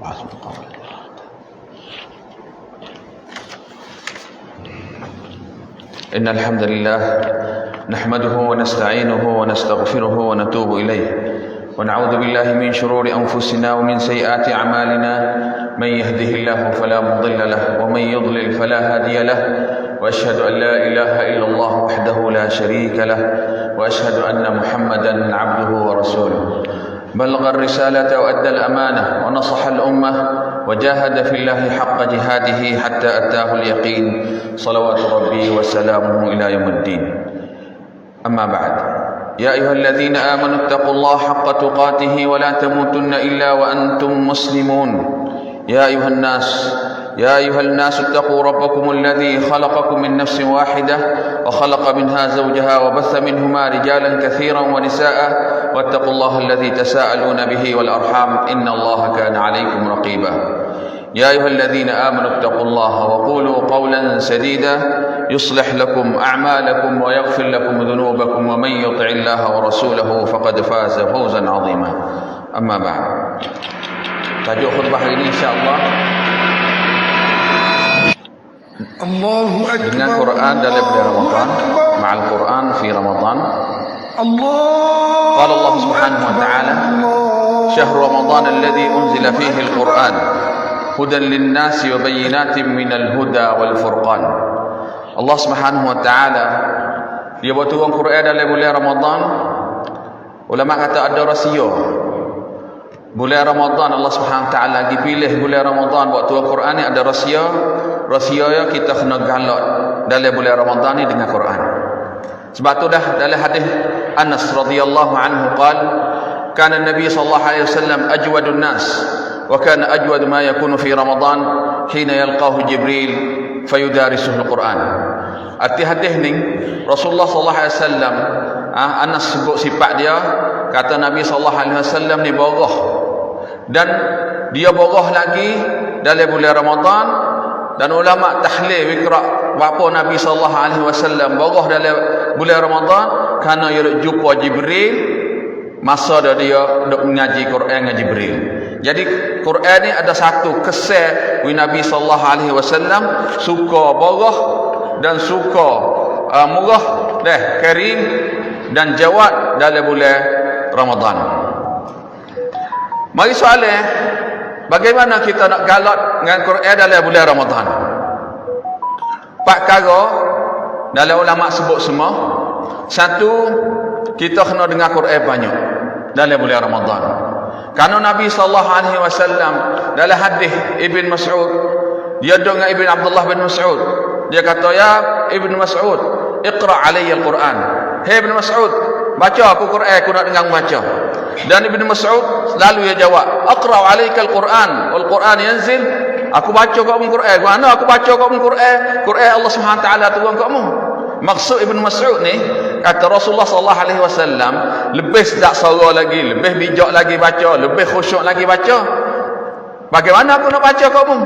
إن الحمد لله نحمده ونستعينه ونستغفره ونتوب إليه ونعوذ بالله من شرور أنفسنا ومن سيئات أعمالنا من يهده الله فلا مضل له ومن يضلل فلا هادي له وأشهد أن لا إله إلا الله وحده لا شريك له وأشهد أن محمدا عبده ورسوله بلغ الرسالة وأدى الأمانة ونصح الأمة وجاهد في الله حق جهاده حتى أتاه اليقين صلوات ربي وسلامه إلى يوم الدين أما بعد يا أيها الذين آمنوا اتقوا الله حق تقاته ولا تموتن إلا وأنتم مسلمون يا أيها الناس اتقوا ربكم الذي خلقكم من نفس واحدة وخلق منها زوجها وبث منهما رجالا كثيرا ونساء واتقوا الله الذي تساءلون به والأرحام إن الله كان عليكم رقيبا يا أيها الذين آمنوا اتقوا الله وقولوا قولا سديدا يصلح لكم أعمالكم ويغفر لكم ذنوبكم ومن يطع الله ورسوله فقد فاز فوزا عظيما أما بعد tajuk khutbah hari ini insya-Allah Allahu Akbar dengan Quran dalam bulan Ramadan ma'al Quran fi Ramadan قال الله سبحانه وتعالى شهر رمضان الذي أنزل فيه القرآن هدى للناس وبينات من الهدى والفرقان Allah Subhanahu wa taala dia buat turun Quran dalam bulan Ramadan. Ulama kata ada rahsia. Bulan Ramadan Allah Subhanahu wa taala lagi pilih bulan Ramadan buat turun Quran ni ada rahsia. Rahsia kita kena galak dalam bulan Ramadan ni dengan Quran. Sebab tu dah dalam hadis Anas radhiyallahu anhu qala kana Nabi sallallahu alaihi wasallam ajwadun nas wa kana ajwad ma yakunu fi Ramadan hina yalqahu Jibril fayudarisuhul Quran. Arti hadis ni Rasulullah sallallahu alaihi wasallam Anas sebut sifat dia, kata Nabi sallallahu alaihi wasallam ni boroh, dan dia boroh lagi dalam bulan Ramadan. Dan ulama tahlil wikra apa Nabi sallallahu alaihi wasallam boroh dalam bulan Ramadan kerana dia jumpa Jibril masa dia duk mengaji Quran dengan Jibril. Jadi Quran ni ada satu kesan Nabi sallallahu alaihi wasallam suka boroh dan suka murah karim dan jawad dalam bulan Ramadan. Mari soalan, bagaimana kita nak galak dengan Quran dalam bulan Ramadan? Empat perkara dalam ulama sebut semua. Satu, kita kena dengar Quran banyak dalam bulan Ramadan. Kerana Nabi sallallahu alaihi wasallam dalam hadis Ibn Mas'ud, dia dengan Ibn Abdullah bin Mas'ud, dia kata, ya Ibn Mas'ud, iqra' alayya al-Quran. Hey Ibn Mas'ud, baca aku Quran, aku nak dengar baca. Dan Ibn Mas'ud selalu dia jawab, aqra' alayka al-Quran wal Quran yanzil. Aku baca kamu Quran. Mana aku baca kamu Quran? Quran Allah Subhanahu wa taala turun kamu. Maksud Ibn Mas'ud ni, kata Rasulullah sallallahu alaihi wasallam lebih sedap suara lagi, lebih bijak lagi baca, lebih khusyuk lagi baca. Bagaimana aku nak baca kamu?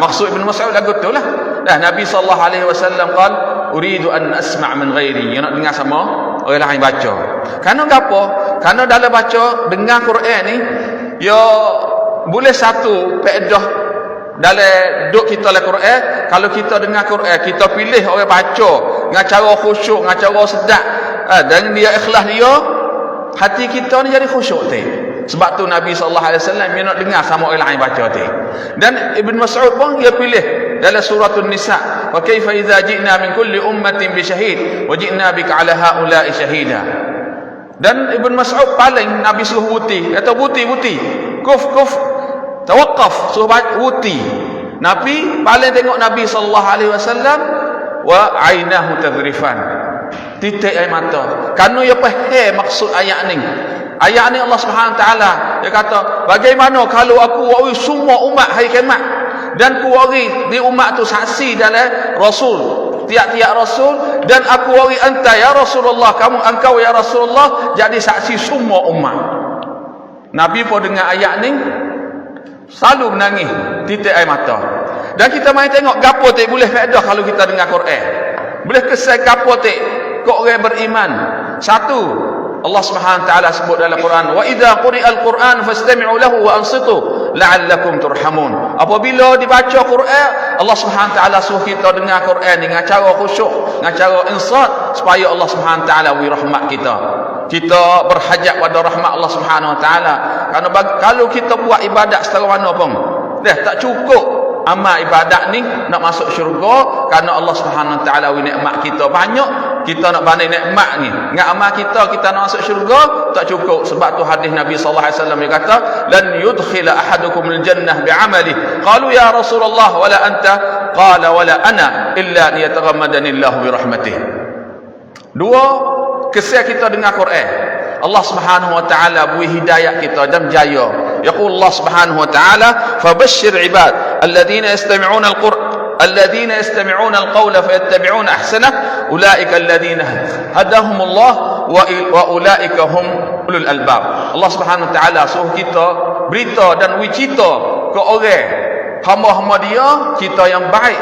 Maksud Ibn Mas'ud lagu tu lah. Dah Nabi sallallahu alaihi wasallam qala uridu an asma' min ghairi. Dia nak dengar sama orang lain baca. Kerana apa? Kerana dalam baca dengar Quran ni ya boleh satu faedah dalam duk kita dalam Quran. Kalau kita dengar Quran, kita pilih orang baca dengan cara khusyuk, dengan cara sedap, dan dia ikhlas dia, hati kita ni jadi khusyuk tu. Sebab tu Nabi sallallahu alaihi wasallam dia nak dengar sama orang lain baca tu. Dan Ibn Mas'ud pun dia pilih dalam surah An-Nisa, wa kaifa idza ji'na min kulli ummatin bi syahid wa ji'na bika 'ala haula'i syahida. Dan Ibn Mas'ud paling Nabi suruh buti, kata buti kuf tawaqqaf, suruh buti. Nabi paling tengok Nabi sallallahu alaihi wasallam wa ainahu tadrifan, titik air mata. Kerana dia faham maksud ayat ni. Ayat ni Allah Subhanahu taala dia kata, bagaimana kalau aku wari semua umat hari kiamat dan ku wari di umat tu saksi dalam rasul, tiap-tiap rasul, dan aku wari anta ya Rasulullah, kamu engkau ya Rasulullah jadi saksi semua umat. Nabi pun dengar ayat ni selalu menangis, titik air mata. Dan kita mai tengok gapo tak boleh faedah kalau kita dengar Quran. Boleh kesan gapo tak kok orang beriman. Satu, Allah Subhanahu wa taala sebut dalam Quran, wa idza quri'al Quran fastami'u lahu wa ansitu la'allakum turhamun. Apabila dibaca Quran, Allah Subhanahu wa taala suruh kita dengar Quran dengan cara khusyuk, dengan cara insat, supaya Allah Subhanahu wa taala wi rahmat kita. Kita berhajat pada rahmat Allah Subhanahu wa taala. Kerana kalau kita buat ibadat setara mana pun, dah tak cukup amal ibadat ni nak masuk syurga, kerana Allah Subhanahu wa taala wi nikmat kita banyak. Kita nak banding nikmat ni dengan amal kita nak masuk syurga tak cukup. Sebab tu hadis Nabi sallallahu alaihi wasallam dia kata, lan yudkhila ahadukumul jannah bi'amali. Qalu ya Rasulullah wala anta? Qala wala ana illa liyataghammadani Allah bi rahmatih. Dua, kesan kita dengar Quran, Allah Subhanahu wa taala beri hidayah kita dan jaya. Yaqul Allah Subhanahu wa taala, fabashshir ibad alladhina yastami'una al-qawla fayattabi'una ahsanah ulaika alladhina hadahumullah wa ulaika hum ulul albab. Allah Subhanahu wa taala suruh kita berita dan wicita ke orang hamba-hamba dia, kita yang baik.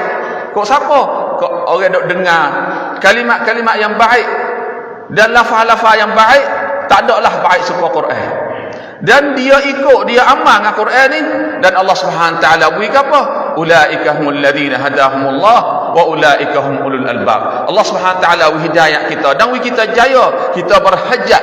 Kok siapa? Kok orang dok dengar kalimat-kalimat yang baik dan lafaz-lafaz yang baik, tak adalah baik seperti Quran. Dan dia ikut, dia amal dengan Quran ni, dan Allah Subhanahu wa taala beri apa? Ulaika humul ladzina hadahumullah wa ulaika hum ulul albab. Allah Subhanahu wa taala beri hidayah kita dan beri kita jaya. Kita berhajat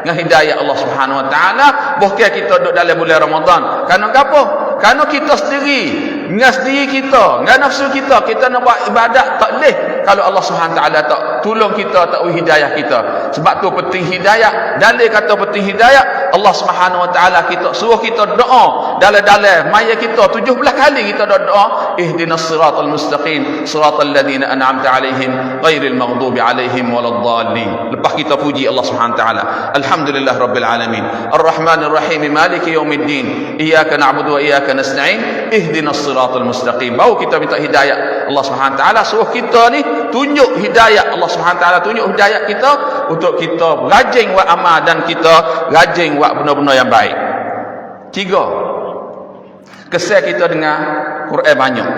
dengan hidayah Allah Subhanahu wa taala, bukan kita duduk dalam bulan Ramadan. Kerana apa? Kerana kita sendiri, dengan sendiri kita, dengan nafsu kita nak buat ibadat tak boleh kalau Allah Subhanahu wa taala tak tolong kita, tak beri hidayah kita. Sebab tu penting hidayah. Dalil kata penting hidayah, Allah Subhanahu wa taala kita suruh kita doa dalam maya kita 17 kali kita doa, ihdinas siratal mustaqim siratal ladzina an'amta alaihim ghairil maghdubi alaihim waladdallin. Lepas kita puji Allah Subhanahu wa taala, alhamdulillah rabbil alamin, arrahmanir rahim, maliki yaumiddin, iyyaka na'budu wa iyyaka nasta'in, ihdinas siratal mustaqim. Baru kita minta hidayah. Allah Subhanahu wa taala suruh kita ni tunjuk hidayah. Allah Subhanahu wa taala tunjuk hidayah kita untuk kita rajin buat amal dan kita rajin buat benda-benda yang baik. Tiga, kesan kita dengar Quran banyak.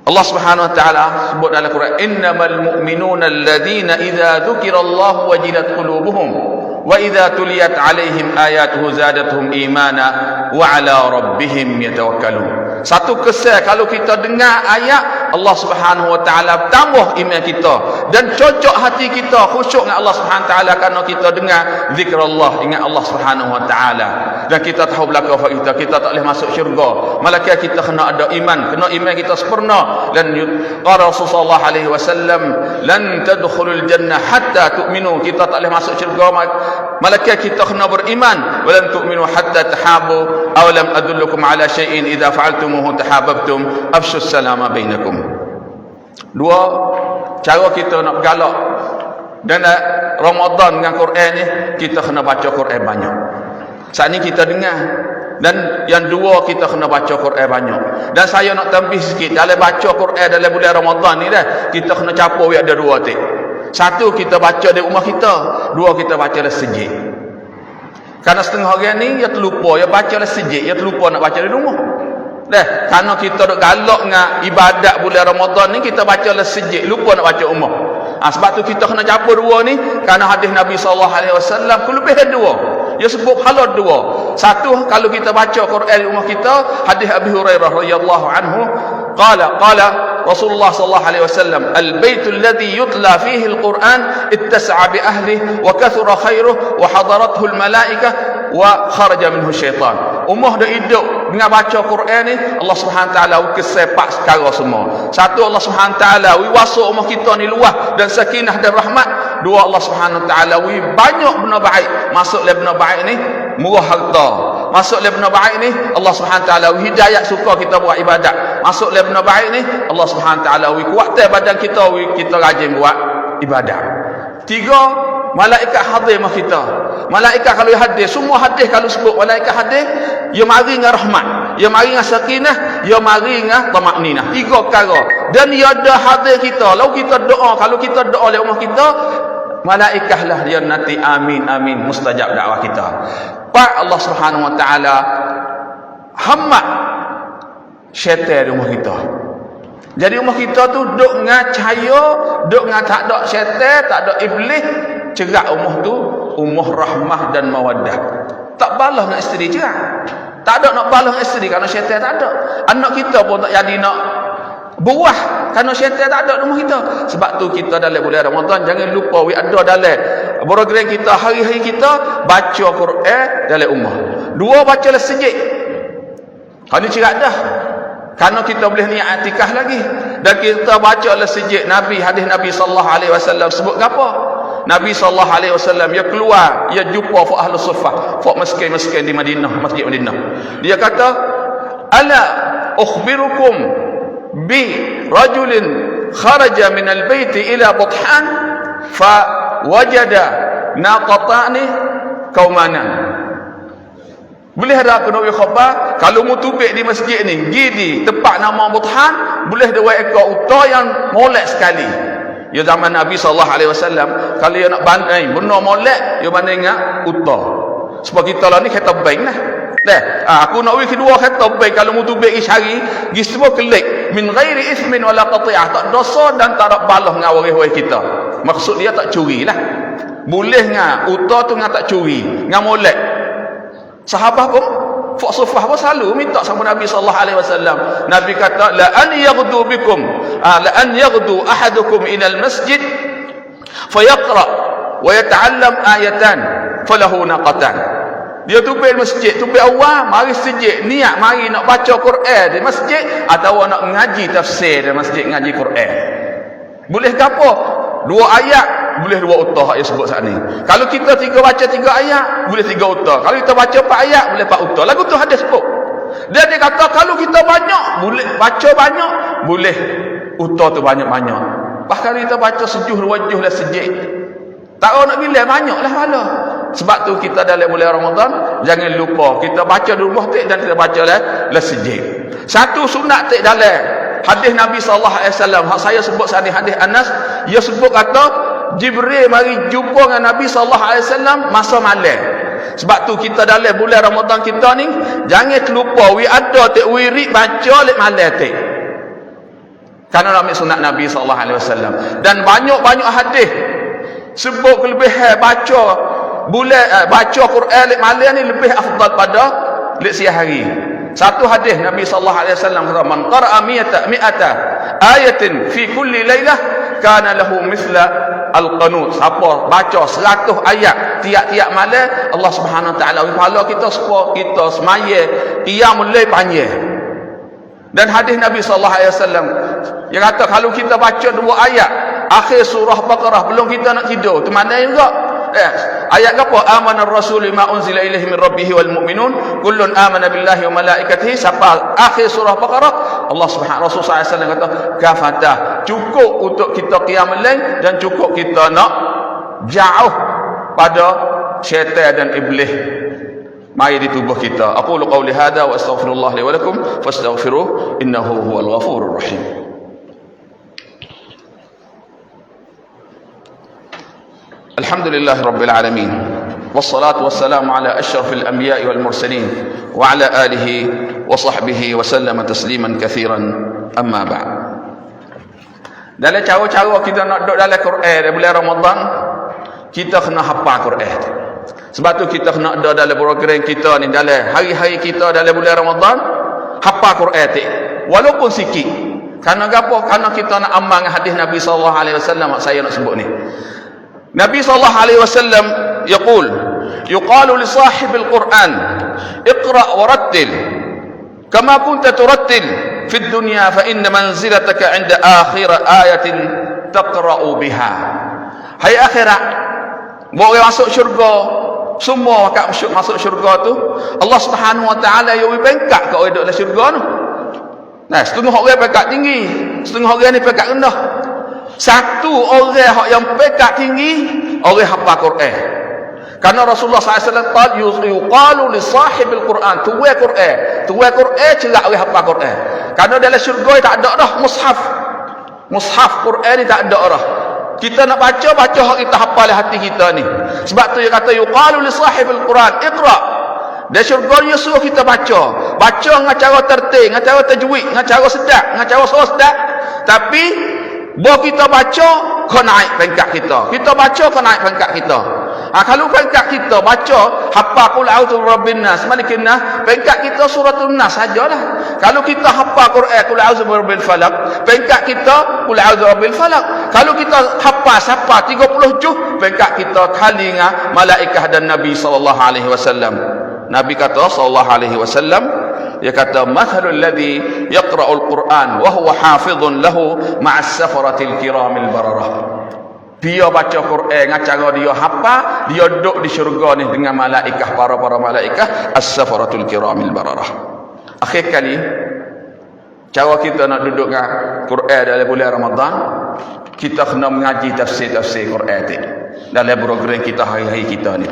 Allah Subhanahu wa taala sebut dalam Quran, innamal mu'minuna alladhina idza dzukirallahu wajilat qulubuhum wa idza tuliyat alaihim ayatuhu zadatuhum imana wa ala rabbihim yatawakkalun. Satu kesan kalau kita dengar ayat Allah Subhanahu wa taala, tambah iman kita dan cocok hati kita khusyuk dengan Allah Subhanahu wa taala kerana kita dengar zikrullah, ingat Allah Subhanahu wa taala. Dan kita tahu belakang kita tak boleh masuk syurga malaikat kita kena ada iman kita sempurna. Dan qala Rasulullah alaihi wasallam, lan tadkhulul jannah hatta tu'minu. Kita tak boleh masuk syurga malaikat kita kena beriman. Walan tu'minu hatta tahabu aw lam adullukum ala syai'in idza fa'altumuhu tahabbtum afshus salama bainakum. Dua, cara kita nak bergalak dan Ramadan dengan Quran ni, kita kena baca Quran banyak. Saat ni kita dengar, dan yang dua, kita kena baca Quran banyak. Dan saya nak tambah sikit, dalam baca Quran dalam bulan Ramadan ni dah, kita kena campur ada dua tik. Satu, kita baca di rumah kita. Dua, kita baca di masjid. Kerana setengah orang ni dia terlupa, dia baca di masjid, dia terlupa nak baca di rumah. Dah, kerana kita duk galak dengan ibadat bulan Ramadan ni, kita baca di masjid, lupa nak baca rumah. Sebab tu kita kena campur dua ni, kerana hadis Nabi SAW kelebihan dua. Dia sebut halal dua. Satu, kalau kita baca Quran di rumah kita, hadis Abi Hurairah radhiyallahu anhu, qala Rasulullah sallallahu alaihi wasallam, al-baitul ladzi yutla fihi al-Quran ittasa'a bi ahlihi wa kathura khairuhu wa hadarathu al-malaikah wa kharaja minhu syaitan. Ummah dah hidup dengan baca Quran ni, Allah Subhanahu taala kesepak sekarang semua. Satu, Allah Subhanahu taala wiwasa ummah kita ni luas dan sakinah dan rahmat. Dua, Allah Subhanahu taala banyak benda baik. Masuk dalam benda baik ni murah harta. Masuk dalam benda baik ni Allah Subhanahu taala hidayah suka kita buat ibadat. Masuk dalam benda baik ni Allah Subhanahu taala kuatkan badan kita, kita rajin buat ibadat. Tiga, malaikat hadir sama kita. Malaikat kalau hadir, semua hadir kalau sebut malaikat hadir, dia mari dengan rahmat, dia mari dengan sakinah, dia mari dengan tamakninah. Tiga perkara. Dan dia ada hadir kita. Lalu kita doa, kalau kita doa oleh rumah kita, malaikatlah dia nanti amin amin mustajab dakwah kita. Pak, Allah Subhanahu wa taala hammat syaitan di rumah kita. Jadi rumah kita tu duk dengan cahaya, duk dengan tak ada syaitan, tak ada iblis. cerak umuh tu umuh rahmah dan mawaddah. Tak balas nak isteri cerak. Tak ada nak balas dengan isteri kerana syaitan tak ada. Anak kita pun tak jadi nak buah kerana syaitan tak ada rumah kita. Sebab tu kita dalam bulan Ramadan jangan lupa we ada dalam program kita hari-hari kita baca Quran dalam rumah. Dua bacalah sejik. Kalau cerak dah. Kerana kita boleh niat atikah lagi dan kita bacalah sejik Nabi, hadis Nabi sallallahu alaihi wasallam sebut apa? Nabi sallallahu alaihi wasallam dia keluar, dia jumpa fa ahlus suffah, fa miskin-miskin di Madinah, masjid Madinah. Dia kata, "Ala ukhbirukum bi rajulin kharaja min al-bait ila Buthan fa wajada naqatani qaumanan." Boleh ada aku nak khabar kalau mu tubik di masjid ni, pergi di tempat nama Buthan, boleh dua ekor unta yang molek sekali. Ya zaman Nabi sallallahu alaihi wasallam, kalau dia nak banding benar molek, dia banding dengan unta. Sebab kita lah ni kereta bank lah. Aku nak pergi kedua kereta bank kalau mu tubik pergi cari, pergi semua kelik min ghairi ismin wala qati'ah, tak dosa dan tak ada balah dengan waris-waris kita. Maksud dia tak curi lah. Boleh dengan unta tu dengan tak curi, dengan molek. Sahabat pun Fak Sufah pun selalu minta sama Nabi sallallahu alaihi wasallam. Nabi kata la an yaghdu bikum la an yaghdu ahadukum ila al-masjid fayaqra wa yata'allam ayatan falahu naqatan. Dia tubik masjid, tubik awal mari sejik niat mari nak baca Quran di masjid atau nak ngaji tafsir di masjid ngaji Quran. Boleh ke apa? Dua ayat boleh dua utah yang sebut saat ni. Kalau kita baca 3 ayat boleh 3 utah. Kalau kita baca 4 ayat boleh 4 utah. Lagu tu hadis sebut. Dia kata kalau kita banyak boleh baca banyak boleh utah tu banyak-banyak. Bahkan kita baca sejuh 2 juh lah sejik. Tak nak bila banyak lah pahala. Sebab tu kita dalam bulan Ramadan jangan lupa kita baca 20 tik dan kita baca lah sejik. Satu sunat tik dalam hadis Nabi sallallahu alaihi wasallam hak saya sebut tadi hadis Anas, dia sebut kata Jibril mari jumpa dengan Nabi sallallahu alaihi wasallam masa malam. Sebab tu kita dalam bulan Ramadan kita ni jangan terlupa we ada tak wirid baca lek malam tak. Kerana nak ambil sunat Nabi sallallahu alaihi wasallam dan banyak-banyak hadis sebut kelebihan baca bulan baca Quran lek malam ni lebih afdal pada lek siang hari. Satu hadis Nabi sallallahu alaihi wasallam kata man qara'a mi'ata ayatin fi kulli lailah kana lahu mithla al-qanut. Siapa baca 100 ayat tiap-tiap malam, Allah Subhanahu wa taala pahala kita semua kita semaya qiyamul lail panjang. Dan hadis Nabi sallallahu alaihi wasallam dia kata kalau kita baca 2 ayat akhir surah Baqarah belum kita nak tidur, tu mana juga? Ayat apa? Amana ar-rasul ma unzila ilaihi min rabbih wal mu'minun kullun amana billahi wa malaikatihi. Sampai akhir surah Baqarah Allah Subhanahu Rasul sallallahu alaihi wasallam kata kafatah, cukup untuk kita qiyamul lail dan cukup kita nak jauh pada syaitan dan iblis mai di tubuh kita. Aqulu qawli hadha wa astaghfirullah li wa lakum fastaghfiruh innahu huwal ghafurur rahim. Alhamdulillah Rabbil Alamin wassalatu wassalamu ala ashrafil anbiya'i wal mursalin wa ala alihi wa sahbihi wa sallama tasliman kathiran amma ba'd. Dalam cara-cara kita nak duduk dalam Quran dalam bulan Ramadan, kita kena hafal Quran. Sebab tu kita kena ada dalam program kita ni dalam hari-hari kita dalam bulan Ramadan hafal Quran tu walaupun sikit. Kerana apa? Kerana kita nak amal dengan hadis Nabi sallallahu alaihi wasallam saya nak sebut ni. Nabi sallallahu alaihi wasallam yaqul yuqalu li sahibil Quran iqra wa rattil kama kunta turattil fid dunya fa inna manzilataka 'inda akhir ayatin taqra'u biha. Hai akhirat, orang masuk syurga semua masuk syurga tu Allah Subhanahu wa taala yang bengkak kat orang duduk dalam syurga tu. Nah, setengah orang pekat tinggi, setengah orang ni pekat rendah. Satu orang yang pekat tinggi, orang hafal Quran. Karena Rasulullah SAW yuqalu li sahibil Quran, tuai Quran cerak orang hafal Quran. Karena dalam syurga tak ada dah mushaf Quran ni tak ada dah. Kita nak baca hak kita hafal hati kita ni. Sebab tu dia kata yuqalu li sahibil Quran iqra. Dia syurga dia suruh kita baca dengan cara tertib, dengan cara tajwid, dengan cara sedap, dengan cara suara sedap. Tapi bahawa kita baca kau naik peringkat kita. Kita baca, kau naik peringkat kita. Kalau peringkat kita baca hafal qul a'udzu birabbin nas, malikin nas, peringkat kita suratul nas sajalah. Kalau kita hafal Quran qul a'udzu birabbil falaq, peringkat kita qul a'udzu birabbil falaq. Kalau kita hafal siapa 30 juz, peringkat kita kali dengan malaikah dan Nabi sallallahu alaihi wasallam. Nabi kata sallallahu alaihi wasallam, dia kata mathalul ladzi yaqra'ul Quran wa huwa hafizun lahu ma'as safaratil kiramil bararah. Dia baca Quran dengan cara dia hafal, dia duduk di syurga ni dengan malaikah, para malaikah as-safaratul kiramil bararah. Akhir kali cara kita nak duduk dengan Quran dalam bulan Ramadan, kita kena mengaji tafsir Quran ni dalam program kita hari-hari kita ni.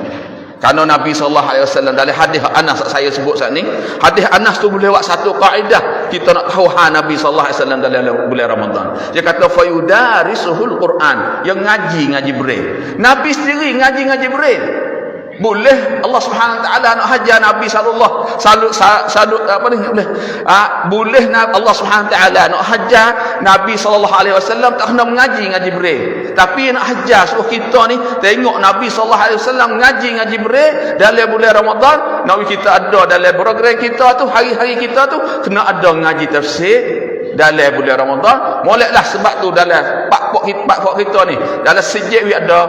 Kerana Nabi SAW dalam hadis Anas saya sebut saat ni, hadis Anas tu boleh buat satu kaedah kita nak tahu Nabi SAW dalam bulan Ramadan. Dia kata fayudarisuhul Quran, yang ngaji berai. Nabi sendiri ngaji berai. Boleh Allah Subhanahu Wa Taala nak hajar Nabi sallallahu salut apa ni boleh. Boleh Allah Subhanahu Wa Taala nak hajar Nabi sallallahu alaihi wasallam tak kena mengaji berai. Tapi nak hajar suruh kita ni tengok Nabi sallallahu alaihi wasallam ngaji berai dalam bulan Ramadan. Nabi kita ada dalam program kita tu, hari-hari kita tu kena ada ngaji tafsir dalam bulan Ramadan. Moleklah sebab tu dalam pak kita ni dalam sejak ada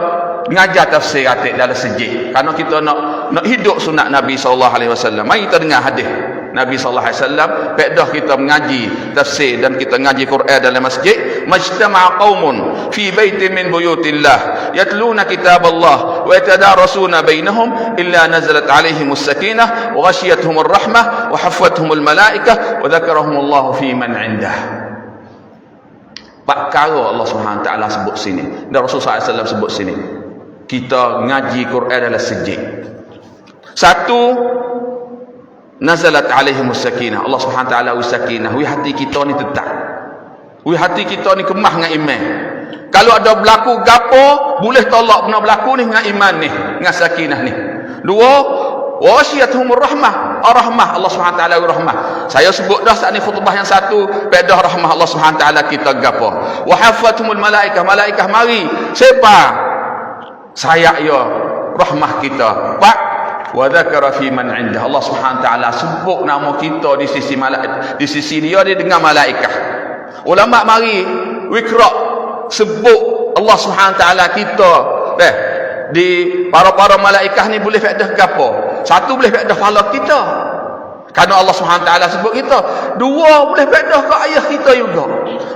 mengajar tafsir atik dalam sejik, kerana kita nak hidup sunat Nabi SAW. Mari kita dengar hadis Nabi SAW. Pedah kita mengaji tafsir dan kita mengaji Quran dalam masjid. Majtama'a qaumun fi baitin min buyutillah yatluna kitab Allah wa yatadarasuna bainahum illa nazalat alaihimus sakinah wa ghashiyatuhumur rahmah wa hafathumul malaikah wa dzakarahumullahu fi man 'indah. Perkara Allah Subhanahu Taala sebut sini dan Rasulullah SAW sebut sini, kita ngaji Quran dalam sejid. Satu, nazalat alaihimus sakinah. Allah Subhanahu Taala sakinah, wi hati kita ni tetap. Wi hati kita ni kemah dengan iman. Kalau ada berlaku gapo, boleh tolak benda berlaku ni dengan iman ni, dengan sakinah ni. Dua, wasiyatuhumur rahmah. Rahmah Allah Subhanahu Taala rahmah. Saya sebut dah saat ni khutbah yang satu, pedah rahmah Allah Subhanahu Taala kita gapo. Wa hafathumul malaikah, malaikah mari siapa sayang ya rahmah kita. Pak wa dzakara fi man 'indah. Allah Subhanahu taala sebut nama kita di sisi di sisi dia dengan malaikah. Ulama mari wikra sebut Allah Subhanahu taala kita di para malaikah ni boleh faedah gapo? Satu boleh faedah pahala kita, kerana Allah Subhanahu taala sebut kita. Dua, boleh faedah ke ayah kita juga.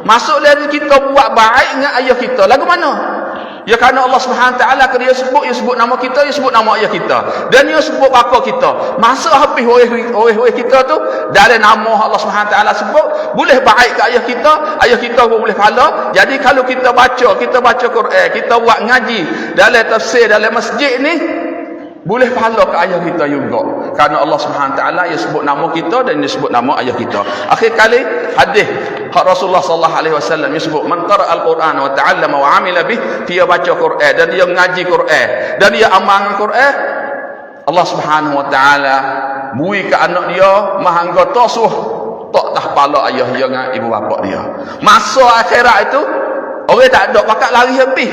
Masuk dari kita buat baik dengan ayah kita. Lagu mana? Ya kerana Allah Subhanahu taala kalau dia sebut nama kita, dia sebut nama ayah kita, dan dia sebut bapa kita. Masuk habis oleh kita tu dalam nama Allah Subhanahu taala sebut, boleh baik ke ayah kita pun boleh pahala. Jadi kalau kita baca Quran, kita buat ngaji dalam tafsir dalam masjid ni, boleh pahala ke ayah kita juga, kerana Allah Subhanahu taala dia sebut nama kita dan dia sebut nama ayah kita. Akhir kali hadis Rasulullah sallallahu alaihi wasallam dia sebut man qara'al Quran wa ta'allama wa 'amila bih, dia baca Quran dan dia ngaji Quran dan dia amalkan Quran, Allah Subhanahu wa taala bui ke anak dia mahangga tasuh tak tah pala ayah dia dengan ibu bapa dia. Masa akhirat itu orang tak ada pakat lari habis.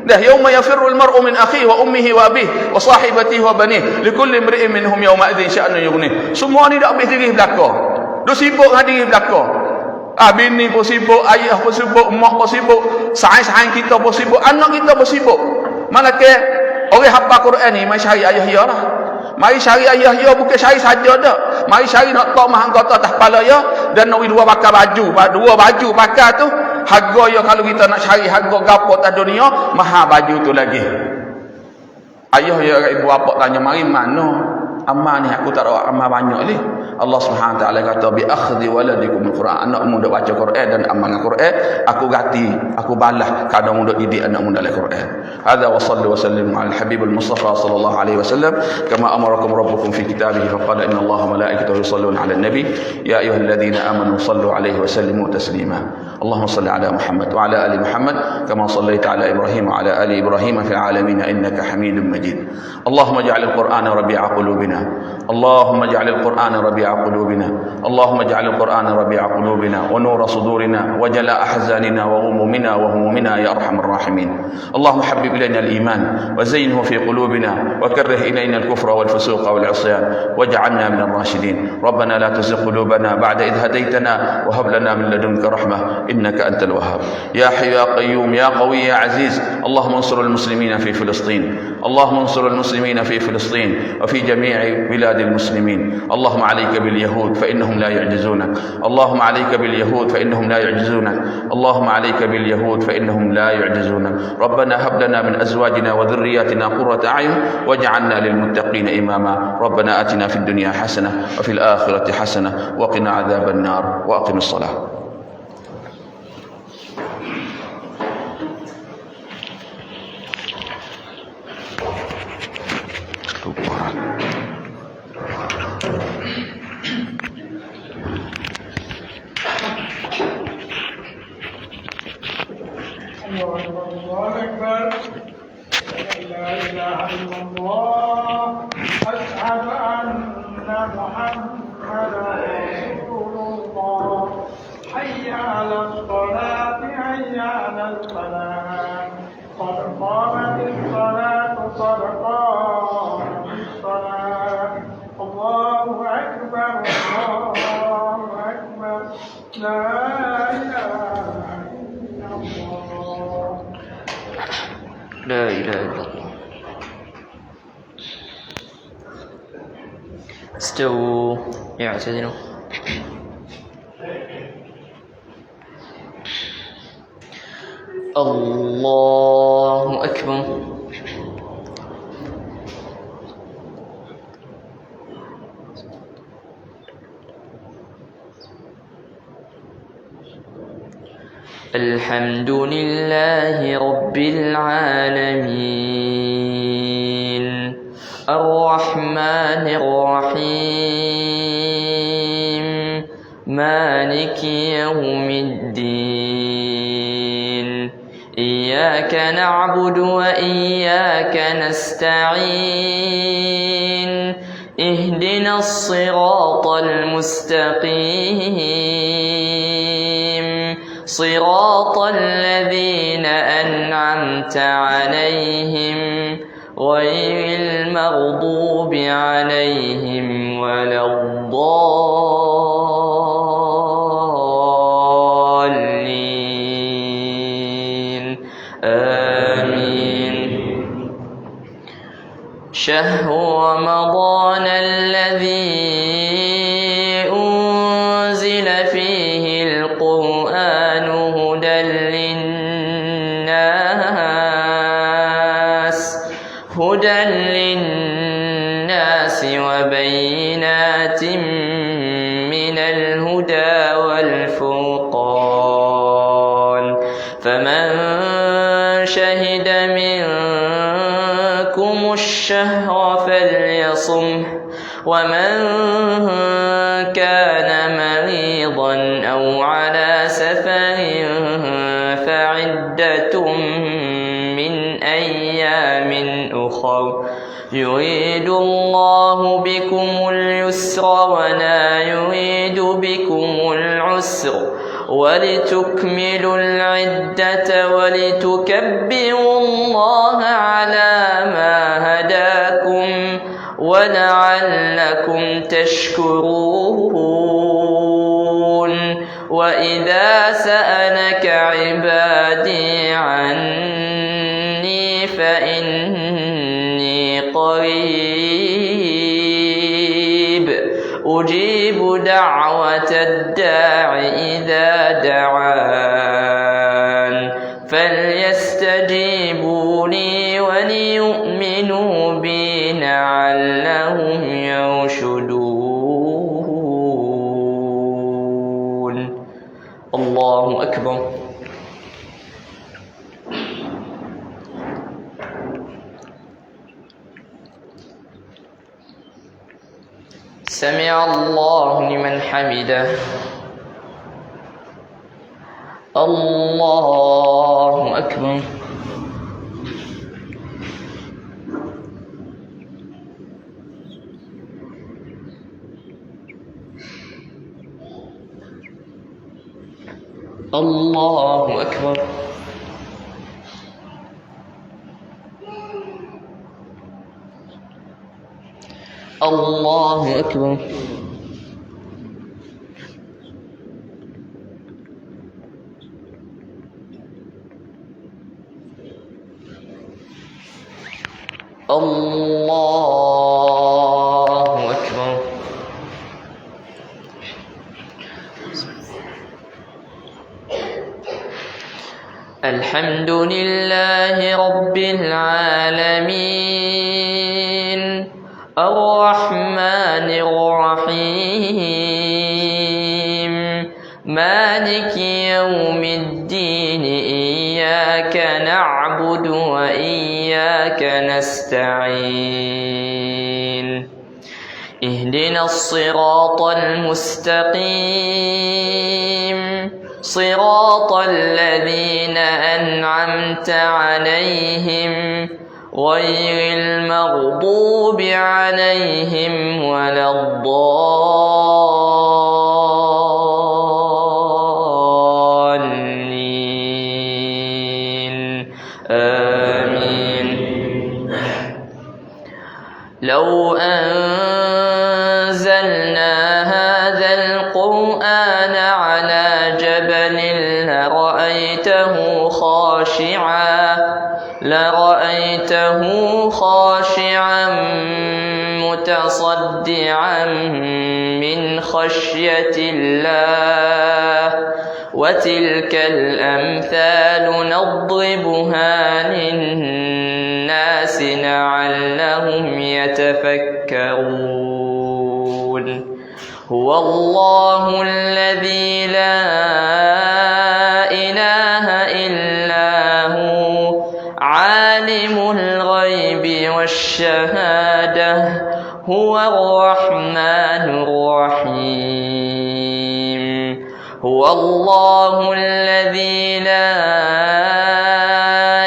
Dah yauma yafirrul mar'u min akhihi wa ummihi wa abihi wa sahibatihi wa banihi likulli imri'in minhum yawma idzin sya'nun yughnih. Semua ni dak habis diri belaka. Duk sibuk dengan diri belaka. Bini pun sibuk, ayah pun sibuk, mak pun sibuk, saing-saing kita pun sibuk, anak kita pun sibuk. Manakah orang hafal Quran ni mari cari ayah dia lah. Mari cari ayah dia, bukan cari saja dak. Mari cari nak tak mahang kata atas kepala dia dan nak dua pakai baju. Dua baju pakai tu harga dia, kalau kita nak cari harga gapo atas dunia, mahal baju tu lagi. Ayah dia ibu bapa tanya, mari mana amal ni aku tak ada amal banyak ni. Allah Subhanahu taala kata bi akhdhi waladikum alquran, anakmu dak baca Quran dan amal Quran, aku ganti, aku balas kadang dak didik anakmu dalam Quran. Hadza wa sallu wa sallimu ala al-habibul mustafa sallallahu alaihi wasallam kama amarakum rabbukum fi kitabihi faqala inna Allaha wa malaikatahu yusalluna ala an-nabi ya ayyuhalladhina amanu sallu alaihi wa sallimu taslima. اللهم صل على محمد وعلى آل محمد كما صليت على إبراهيم وعلى آل إبراهيم في العالمين إنك حميد مجيد. اللهم اجعل القرآن ربيع قلوبنا، اللهم اجعل القرآن ربيع قلوبنا، اللهم اجعل القرآن ربيع قلوبنا ونور صدورنا وجلاء أحزاننا وغمومنا وهمومنا يا أرحم الراحمين. اللهم حبب إلينا الإيمان وزينه في قلوبنا وكره إلينا الكفر والفسوق والعصيان واجعلنا من الراشدين. ربنا لا تزغ قلوبنا بعد إذ هديتنا وهب لنا من لدنك رحمة إنك أنت الوهاب. يا حي يا قيوم يا قوي يا عزيز، اللهم انصر المسلمين في فلسطين، اللهم انصر المسلمين في فلسطين وفي جميع بلاد المسلمين. اللهم عليك باليهود فإنهم لا يعجزونك، اللهم عليك باليهود فإنهم لا يعجزونك، اللهم عليك باليهود فإنهم لا يعجزونك. ربنا هب لنا من أزواجنا وذرياتنا قرة أعين واجعلنا للمتقين إماما. ربنا آتنا في الدنيا حسنة وفي الآخرة حسنة وقنا عذاب النار. وأقم الصلاة. الله أكبر. لا إله إلا الله. أشهد أن محمدا رسول الله. حي على الصلاة حي على الفلاح. قد قامت الصلاة قد قامت الصلاة. الله أكبر الله أكبر. لا إله إلا الله. لا إله إلا الله. استووا اعتدلوا. الله أكبر. الحمد لله رب العالمين الرحمن الرحيم مالك يوم الدين إياك نعبد وإياك نستعين اهدنا الصراط المستقيم صراط الذين أنعمت عليهم غير المغضوب عليهم ولا الضالين آمين. شهر رمضان الذي أنزل فيه القرآن هدى للناس وبينات من الهدى والفرقان فمن شهد منكم الشهر فليصمه ومن كان مريضا أو على سفر فعدة من أيام أخر يريد الله بكم اليسر ولا يريد بكم العسر ولتكملوا العدة ولتكبروا الله على ما هداكم ولعلكم تشكرون. وإذا سألك عبادي عني فإني قريب أجيب دعوة الداع إذا دعان فليستجيبوا لي وليؤمنوا بي لعلهم يرشدون. الله أكبر. سمع الله لمن حمده. الله أكبر. الله أكبر. الله أكبر. الله أكبر. الحمد لله رب العالمين الرحمن الرحيم مالك يوم الدين إياك نعبد وإياك نستعين اهدنا الصراط المستقيم صراط الذين أنعمت عليهم غير المغضوب عليهم ولا الضالين آمين. لو أنزلنا هذا القرآن على جبل لرأيته خاشعا متصدعا من خشية الله وتلك الأمثال نضربها للناس لعلهم يتفكرون. هو الله الذي لا إله إلا هو عالم الغيب والشهادة هو الرحمن الرحيم. هو الله الذي لا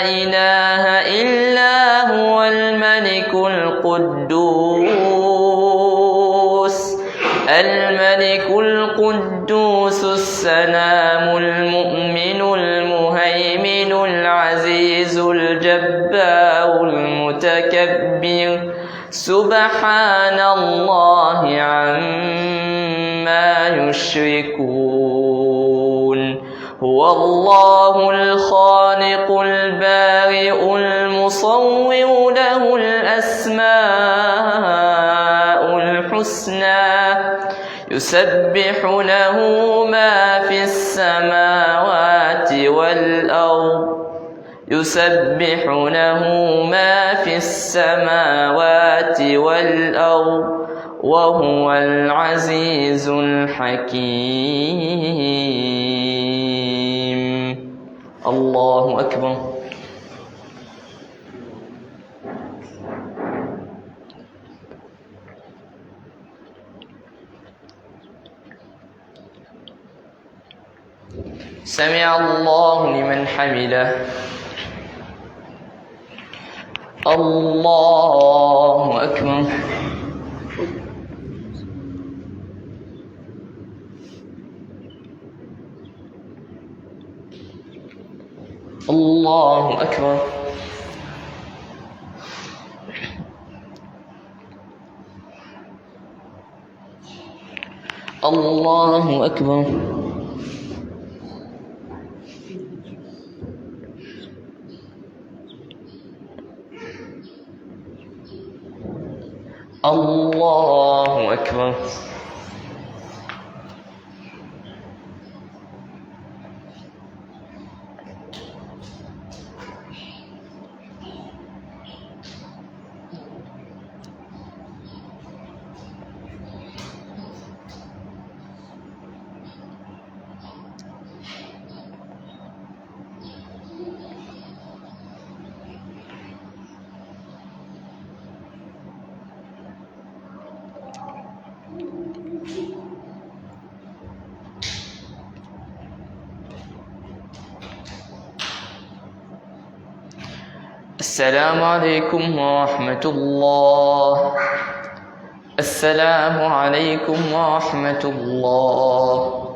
إله إلا هو الملك القدوس السلام المؤمن المهيمن العزيز الجبار المتكبر سبحان الله عما يشركون. هو الله الخالق البارئ المصور له الأسماء الحسنى يسبح له ما في السماوات والأرض وهو العزيز الحكيم. الله أكبر. سمع الله لمن حمده. الله أكبر. الله أكبر. الله أكبر. الله أكبر. السلام عليكم ورحمة الله. السلام عليكم ورحمة الله.